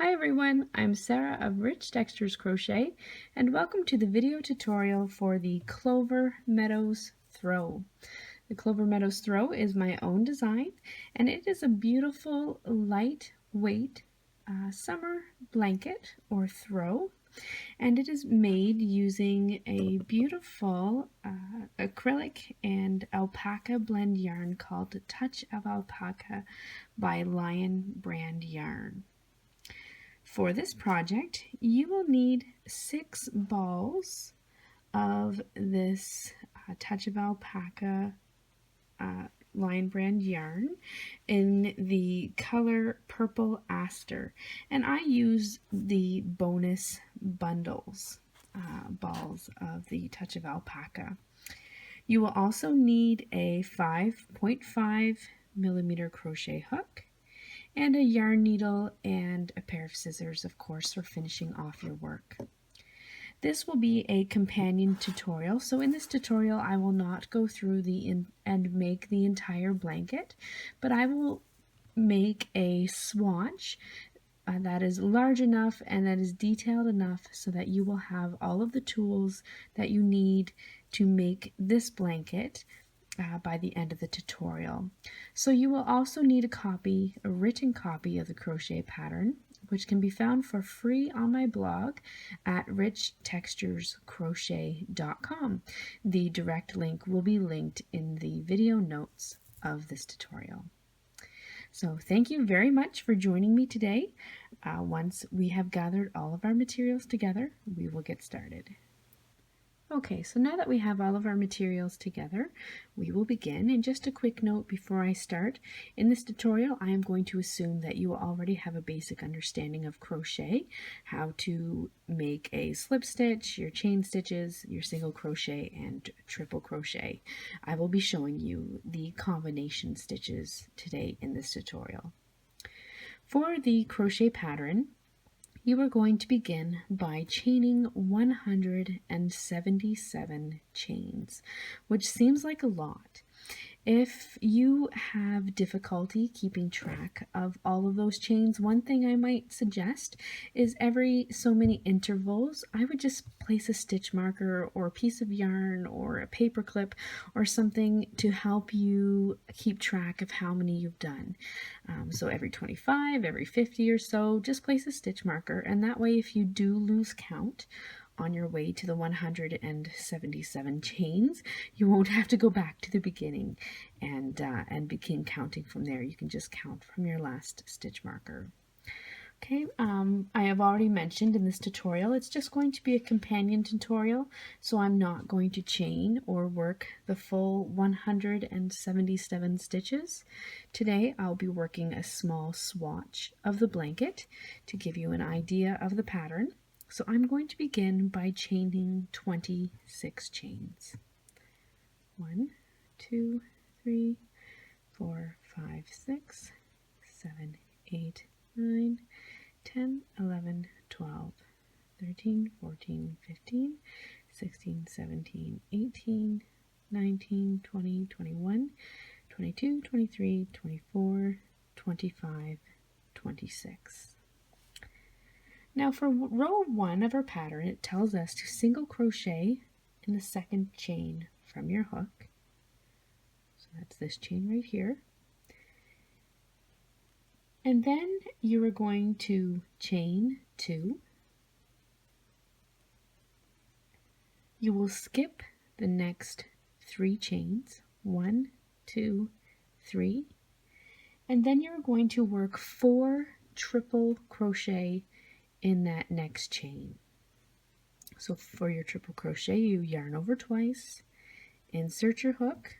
Hi everyone, I'm Sarah of Rich Textures Crochet and welcome to the video tutorial for the Clover Meadows Throw. The Clover Meadows Throw is my own design and it is a beautiful lightweight summer blanket or throw, and it is made using a beautiful acrylic and alpaca blend yarn called Touch of Alpaca by Lion brand yarn. For this project, you will need 6 balls of this Touch of Alpaca Lion brand yarn in the color Purple Aster, and I use the bonus bundles balls of the Touch of Alpaca. You will also need a 5.5 millimeter crochet hook and a yarn needle and a pair of scissors, of course, for finishing off your work. This will be a companion tutorial, so in this tutorial I will not go through and make the entire blanket, but I will make a swatch that is large enough and that is detailed enough so that you will have all of the tools that you need to make this blanket by the end of the tutorial. So you will also need a written copy of the crochet pattern, which can be found for free on my blog at richtexturescrochet.com. The direct link will be linked in the video notes of this tutorial. So thank you very much for joining me today. Once we have gathered all of our materials together, we will get started. Okay, so now that we have all of our materials together, we will begin. And just a quick note before I start, in this tutorial I am going to assume that you already have a basic understanding of crochet, how to make a slip stitch, your chain stitches, your single crochet, and triple crochet. I will be showing you the combination stitches today in this tutorial. For the crochet pattern, you are going to begin by chaining 177 chains, which seems like a lot. If you have difficulty keeping track of all of those chains, one thing I might suggest is every so many intervals, I would just place a stitch marker or a piece of yarn or a paper clip or something to help you keep track of how many you've done. So every 25, every 50 or so, just place a stitch marker, and that way if you do lose count on your way to the 177 chains, you won't have to go back to the beginning and begin counting from there. You can just count from your last stitch marker. Okay, I have already mentioned in this tutorial, it's just going to be a companion tutorial, so I'm not going to chain or work the full 177 stitches. Today I'll be working a small swatch of the blanket to give you an idea of the pattern. So I'm going to begin by chaining 26 chains. 1, 2, 3, 4, 5, 6, 7, 8, 9, 10, 11, 12, 13, 14, 15, 16, 17, 18, 19, 20, 21, 22, 23, 24, 25, 26. Now for row 1 of our pattern, it tells us to single crochet in the second chain from your hook. So that's this chain right here. And then you are going to chain 2. You will skip the next 3 chains, 1, 2, 3, and then you're going to work 4 triple crochet in that next chain. So for your triple crochet, you yarn over twice, insert your hook,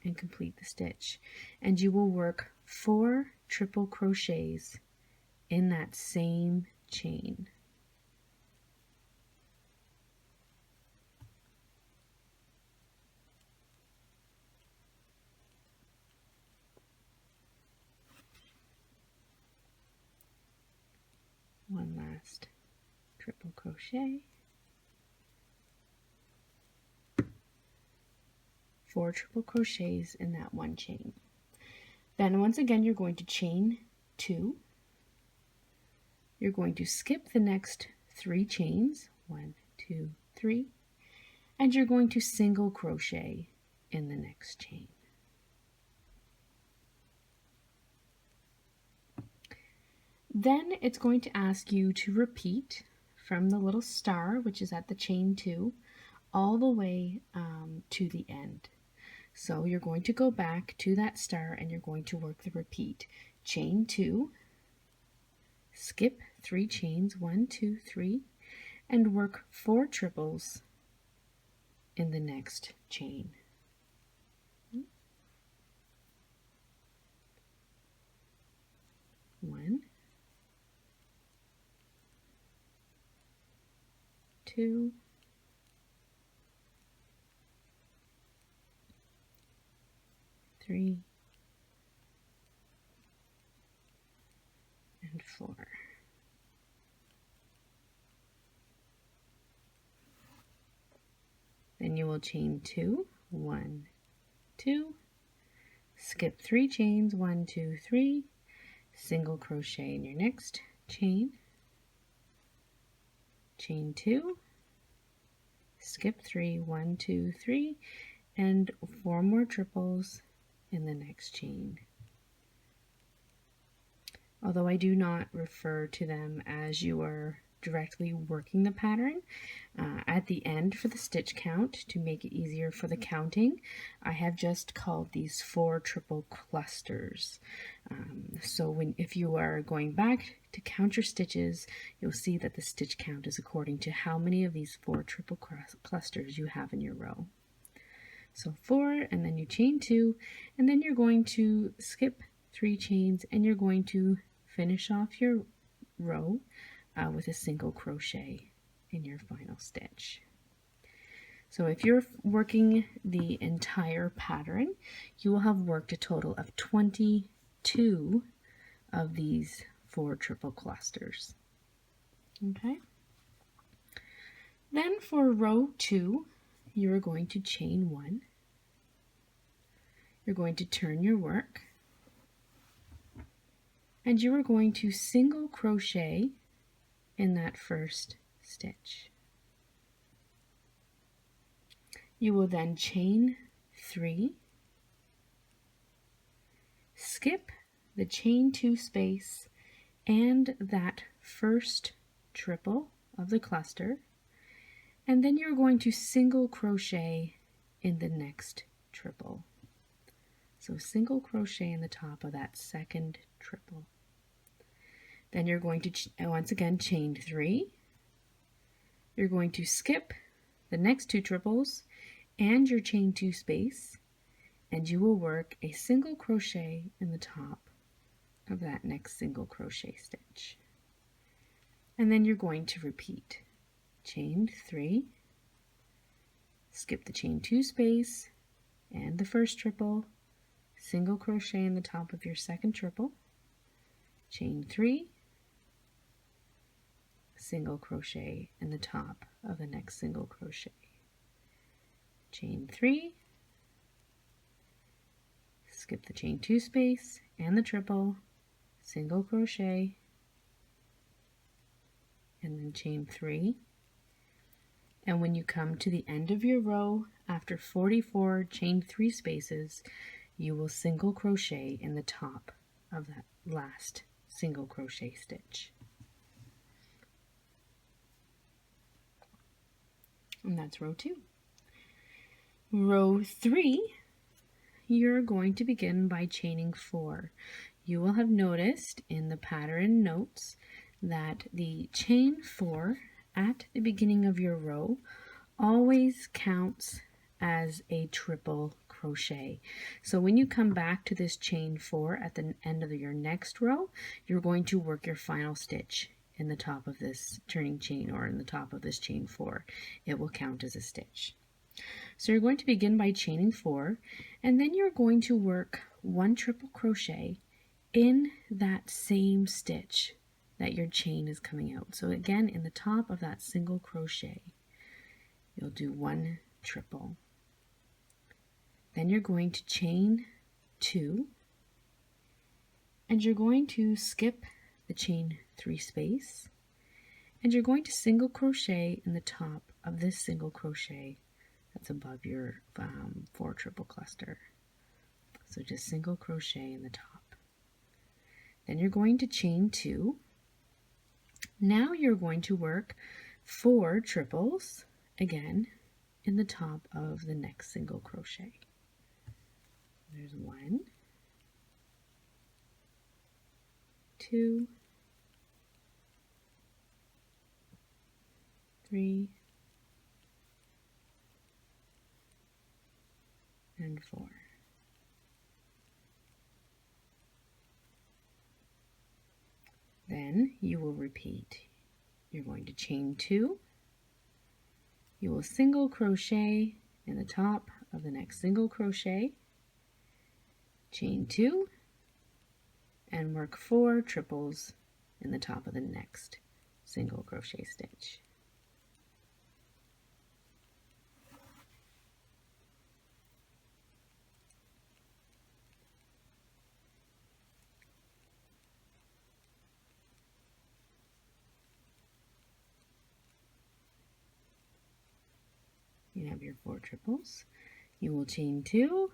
and complete the stitch. And you will work 4 triple crochets in that same chain. One last triple crochet, 4 triple crochets in that one chain. Then once again you're going to chain 2. You're going to skip the next 3 chains, 1, 2, 3, and you're going to single crochet in the next chain. Then it's going to ask you to repeat from the little star, which is at the chain 2, all the way to the end. So you're going to go back to that star and you're going to work the repeat. Chain 2, skip 3 chains, 1, 2, 3, and work 4 triples in the next chain. 1, 2, 3, and 4. Then you will chain 2, 1, 2, skip 3 chains, 1, 2, 3, single crochet in your next chain, chain 2, skip 3, 1, 2, 3, and 4 more triples in the next chain. Although I do not refer to them as you are directly working the pattern, at the end for the stitch count, to make it easier for the counting, I have just called these 4 triple clusters. So if you are going back to count your stitches, you'll see that the stitch count is according to how many of these 4 triple clusters you have in your row. So 4, and then you chain 2, and then you're going to skip 3 chains, and you're going to finish off your row with a single crochet in your final stitch. So if you're working the entire pattern, you will have worked a total of 22 of these 4 triple clusters. Okay. Then for row 2, you are going to chain 1. You're going to turn your work, and you are going to single crochet in that first stitch. You will then chain 3, skip the chain 2 space and that first triple of the cluster, and then you're going to single crochet in the next triple. So single crochet in the top of that second triple. Then you're going to once again chain 3. You're going to skip the next 2 triples and your chain 2 space, and you will work a single crochet in the top of that next single crochet stitch. And then you're going to repeat. Chain 3, skip the chain 2 space and the first triple, single crochet in the top of your second triple, chain 3, single crochet in the top of the next single crochet, chain 3, skip the chain 2 space and the triple, single crochet, and then chain 3. And when you come to the end of your row, after 44 chain 3 spaces, you will single crochet in the top of that last single crochet stitch. And that's row 2. Row 3, you're going to begin by chaining 4. You will have noticed in the pattern notes that the chain 4 at the beginning of your row always counts as a triple crochet. So when you come back to this chain 4 at the end of your next row, you're going to work your final stitch in the top of this turning chain, or in the top of this chain 4. It will count as a stitch. So you're going to begin by chaining 4, and then you're going to work 1 triple crochet in that same stitch that your chain is coming out. So again, in the top of that single crochet, you'll do 1 triple. Then you're going to chain 2, and you're going to skip the chain 3 space, and you're going to single crochet in the top of this single crochet that's above your 4 triple cluster. So just single crochet in the top. Then you're going to chain 2. Now you're going to work 4 triples again in the top of the next single crochet. There's 1, 2, 3, and 4. Then you will repeat. You're going to chain 2. You will single crochet in the top of the next single crochet, chain 2, and work 4 triples in the top of the next single crochet stitch. You have your 4 triples. You will chain 2,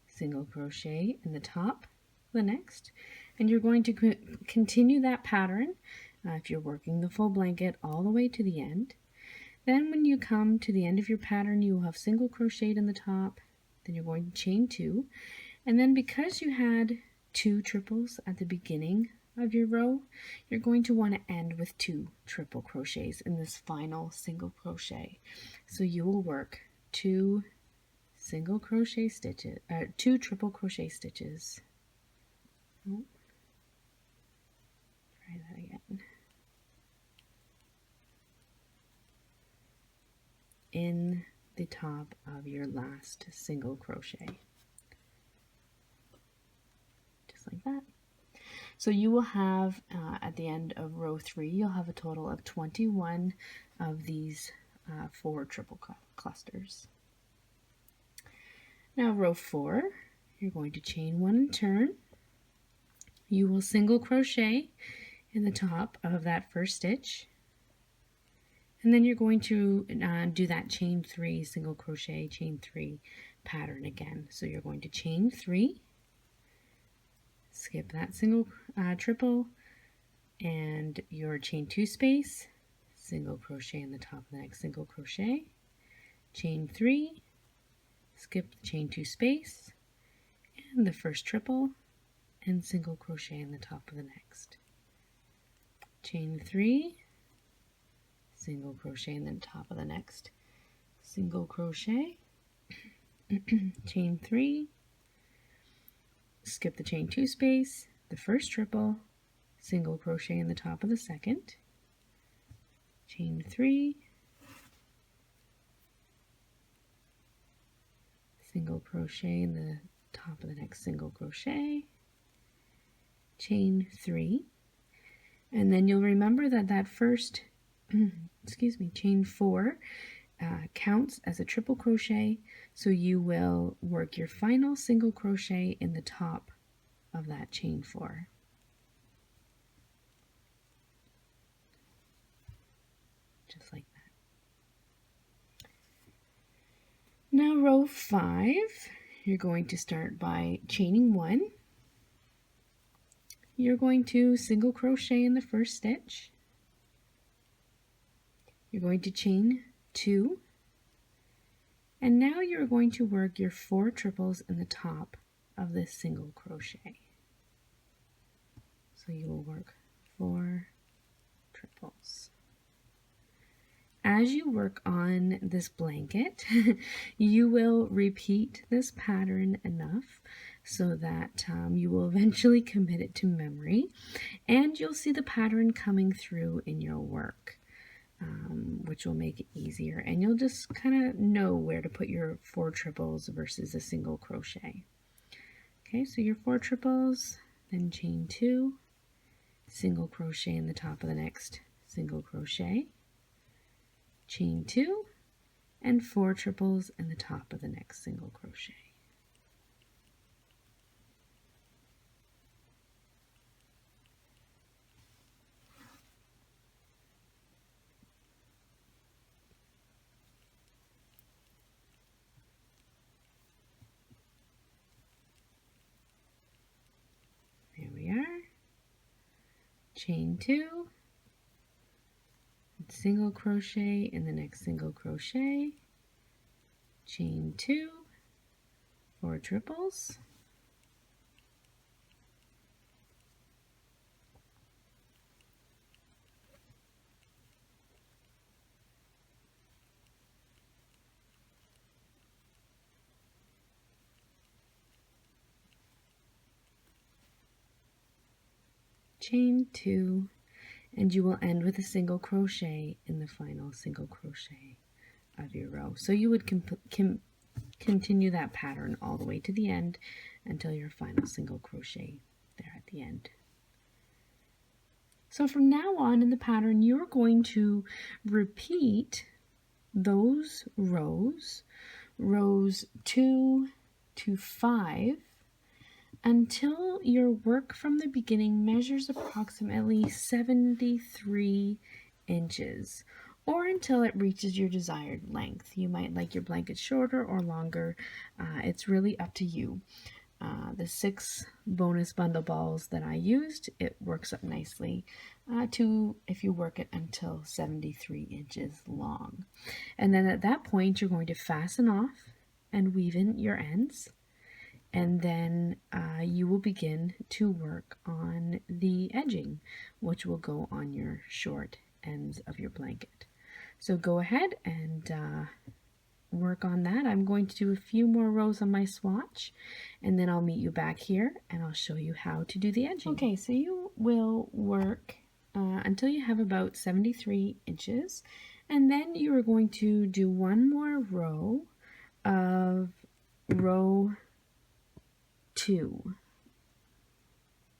single crochet in the top of the next, and you're going to continue that pattern if you're working the full blanket all the way to the end. Then when you come to the end of your pattern, you will have single crocheted in the top, then you're going to chain 2, and then because you had 2 triples at the beginning of your row, you're going to want to end with 2 triple crochets in this final single crochet. So you will work 2 single crochet stitches, 2 triple crochet stitches. Oh, try that again. In the top of your last single crochet. Just like that. So you will have, at the end of row 3, you'll have a total of 21 of these 4 triple clusters. Now row 4, you're going to chain 1 and turn. You will single crochet in the top of that first stitch. And then you're going to do that chain 3, single crochet, chain 3 pattern again. So you're going to chain 3, skip that single triple, and your chain 2 space, single crochet in the top of the next single crochet, chain 3, skip the chain 2 space, and the first triple, and single crochet in the top of the next. Chain 3, single crochet in the top of the next single crochet, chain 3, skip the chain 2 space, the first triple, single crochet in the top of the second, chain 3, single crochet in the top of the next single crochet, chain 3, and then you'll remember that that first chain 4 counts as a triple crochet, so you will work your final single crochet in the top of that chain 4. Just like that. Now row 5, you're going to start by chaining 1. You're going to single crochet in the first stitch. You're going to chain 2, and now you're going to work your 4 triples in the top of this single crochet. So you will work 4 triples. As you work on this blanket, you will repeat this pattern enough so that you will eventually commit it to memory, and you'll see the pattern coming through in your work. Which will make it easier, and you'll just kind of know where to put your 4 triples versus a single crochet. Okay, so your 4 triples, then chain 2, single crochet in the top of the next single crochet, chain 2, and 4 triples in the top of the next single crochet. chain 2, single crochet in the next single crochet, chain 2, 4 triples, chain 2, and you will end with a single crochet in the final single crochet of your row. So you would continue that pattern all the way to the end until your final single crochet there at the end. So from now on in the pattern, you're going to repeat those rows 2 to 5, until your work from the beginning measures approximately 73 inches, or until it reaches your desired length. You might like your blanket shorter or longer. It's really up to you. The 6 bonus bundle balls that I used, it works up nicely if you work it until 73 inches long. And then at that point, you're going to fasten off and weave in your ends. And then you will begin to work on the edging, which will go on your short ends of your blanket. So go ahead and work on that. I'm going to do a few more rows on my swatch, and then I'll meet you back here and I'll show you how to do the edging. Okay, so you will work until you have about 73 inches, and then you are going to do one more row of row 2.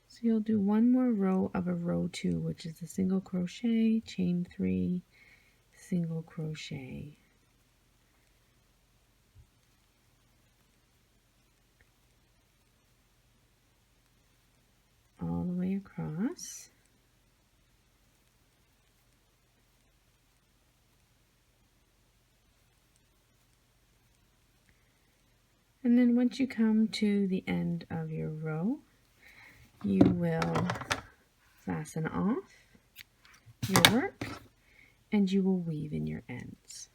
So you'll do one more row of a row 2, which is a single crochet, chain 3, single crochet. All the way across. And then once you come to the end of your row, you will fasten off your work and you will weave in your ends.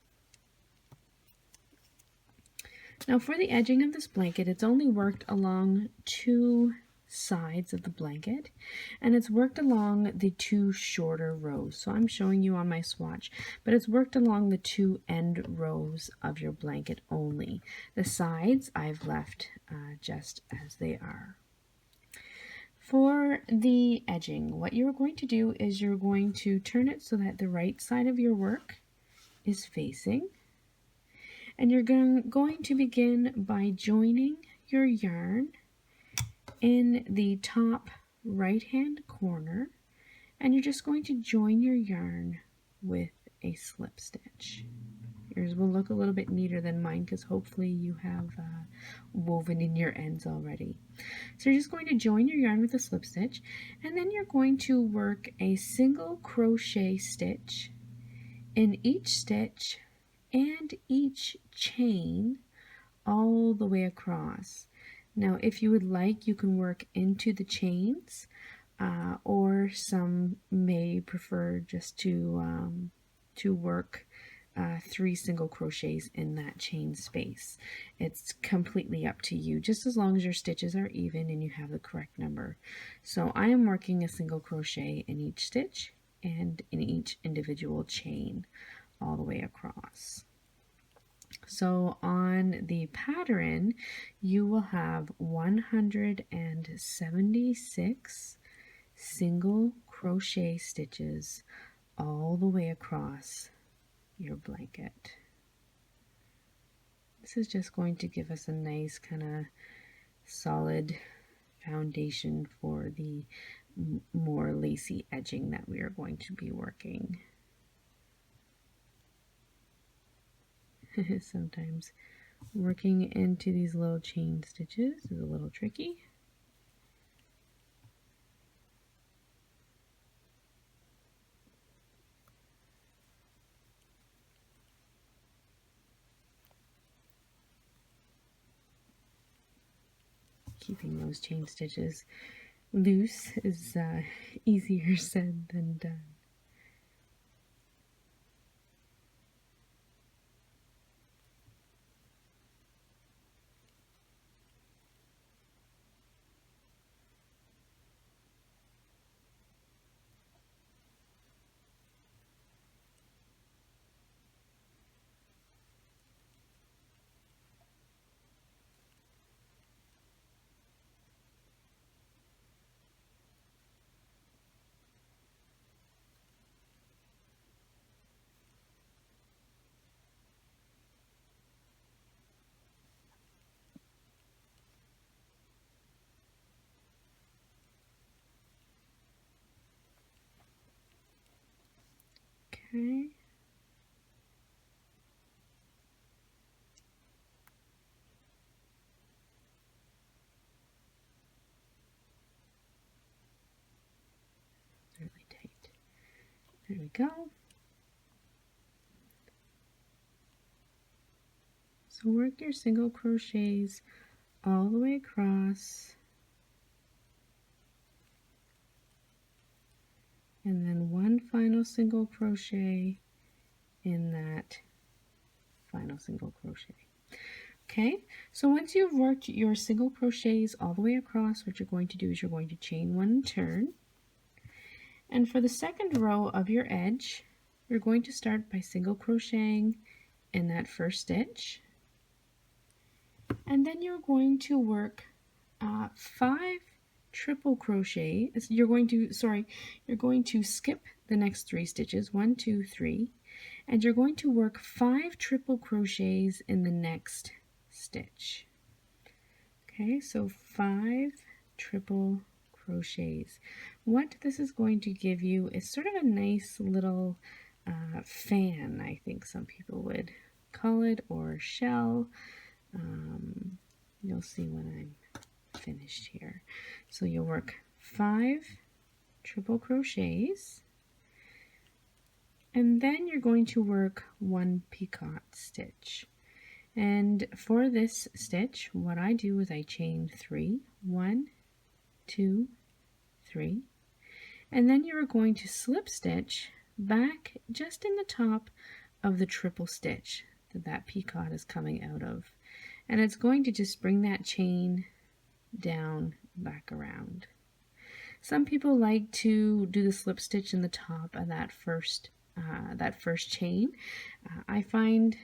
Now for the edging of this blanket, it's only worked along 2 sides of the blanket, and it's worked along the 2 shorter rows. So I'm showing you on my swatch, but it's worked along the 2 end rows of your blanket only. The sides I've left just as they are. For the edging, what you're going to do is you're going to turn it so that the right side of your work is facing, and you're going to begin by joining your yarn in the top right hand corner, and you're just going to join your yarn with a slip stitch. Yours will look a little bit neater than mine because hopefully you have woven in your ends already. So you're just going to join your yarn with a slip stitch, and then you're going to work a single crochet stitch in each stitch and each chain all the way across. Now if you would like, you can work into the chains, or some may prefer just to work 3 single crochets in that chain space. It's completely up to you, just as long as your stitches are even and you have the correct number. So I am working a single crochet in each stitch and in each individual chain all the way across. So on the pattern, you will have 176 single crochet stitches all the way across your blanket. This is just going to give us a nice kind of solid foundation for the more lacy edging that we are going to be working. Sometimes working into these little chain stitches is a little tricky. Keeping those chain stitches loose is easier said than done. Okay. Really tight. There we go. So work your single crochets all the way across, and then one final single crochet in that final single crochet. Okay, so once you've worked your single crochets all the way across, what you're going to do is you're going to chain one and turn. And for the second row of your edge, you're going to start by single crocheting in that first stitch. And then you're going to work 5 triple crochets. You're going to skip the next 3 stitches, 1, 2, 3, and you're going to work 5 triple crochets in the next stitch. Okay, so 5 triple crochets. What this is going to give you is sort of a nice little fan, I think some people would call it, or shell. You'll see when I'm finished here. So you'll work 5 triple crochets, and then you're going to work 1 picot stitch. And for this stitch, what I do is I chain 3, 1, 2, 3, and then you're going to slip stitch back just in the top of the triple stitch that picot is coming out of. And it's going to just bring that chain down back around. Some people like to do the slip stitch in the top of that first chain. I find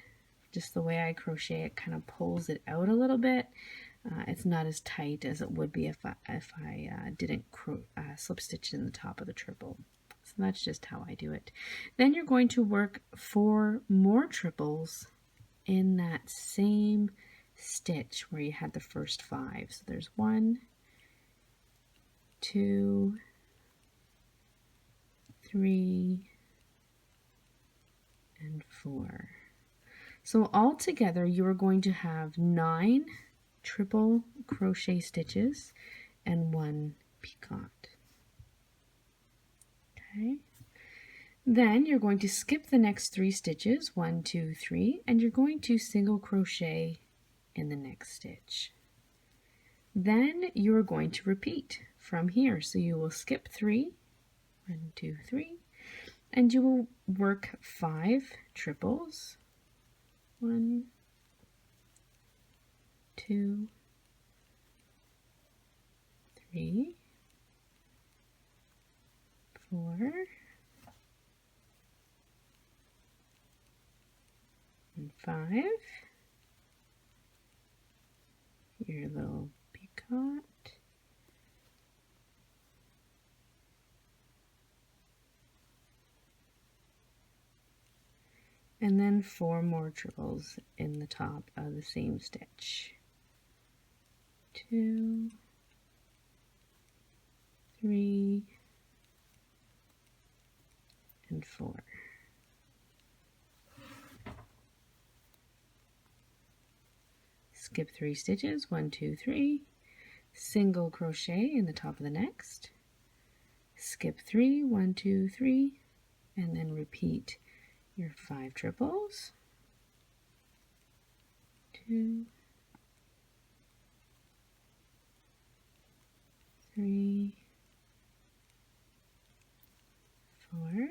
just the way I crochet, it kind of pulls it out a little bit. It's not as tight as it would be if I didn't slip stitch in the top of the triple. So that's just how I do it. Then you're going to work 4 more triples in that same stitch where you had the first 5. So there's 1, 2, 3, and 4. So all together you are going to have 9 triple crochet stitches and 1 picot. Okay. Then you're going to skip the next 3 stitches, 1, 2, 3, and you're going to single crochet in the next stitch. Then you're going to repeat from here. So you will skip 3, 1, 2, 3, and you will work 5 triples, 1, 2, 3, 4, and 5, your little picot, and then 4 more triples in the top of the same stitch. 2, 3, and 4. Skip 3 stitches, 1, 2, 3, single crochet in the top of the next, skip 3, 1, 2, 3, and then repeat your 5 triples, 2, 3, 4,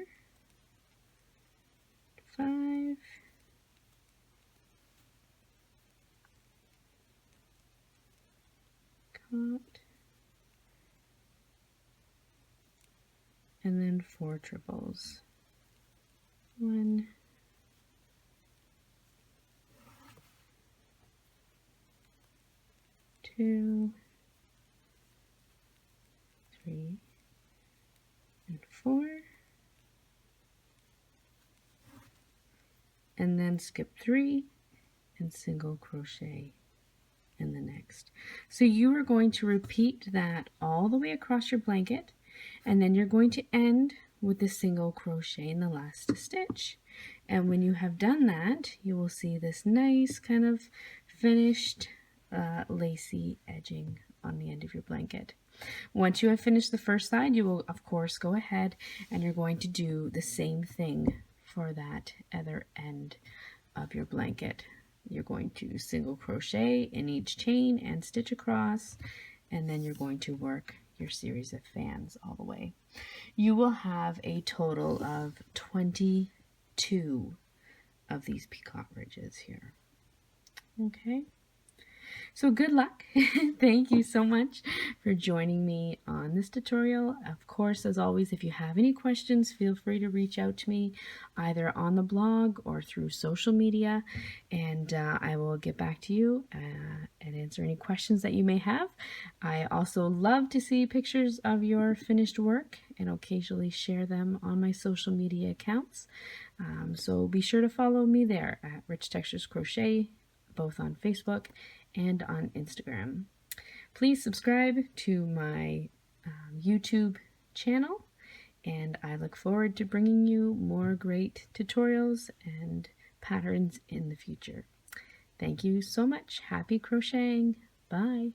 5, caught, and then 4 triples. 1, 2, 3, and 4, and then skip 3 and single crochet in the next. So you are going to repeat that all the way across your blanket, and then you're going to end with a single crochet in the last stitch. And when you have done that, you will see this nice kind of finished lacy edging on the end of your blanket. Once you have finished the first side, you will of course go ahead and you're going to do the same thing for that other end of your blanket. You're going to single crochet in each chain and stitch across, and then you're going to work your series of fans all the way. You will have a total of 22 of these peacock ridges here. Okay. So good luck. Thank you so much for joining me on this tutorial. Of course, as always, if you have any questions, feel free to reach out to me either on the blog or through social media, and I will get back to you and answer any questions that you may have. I also love to see pictures of your finished work and occasionally share them on my social media accounts. So be sure to follow me there at Rich Textures Crochet, both on Facebook and on Instagram. Please subscribe to my YouTube channel, and I look forward to bringing you more great tutorials and patterns in the future. Thank you so much. Happy crocheting. Bye.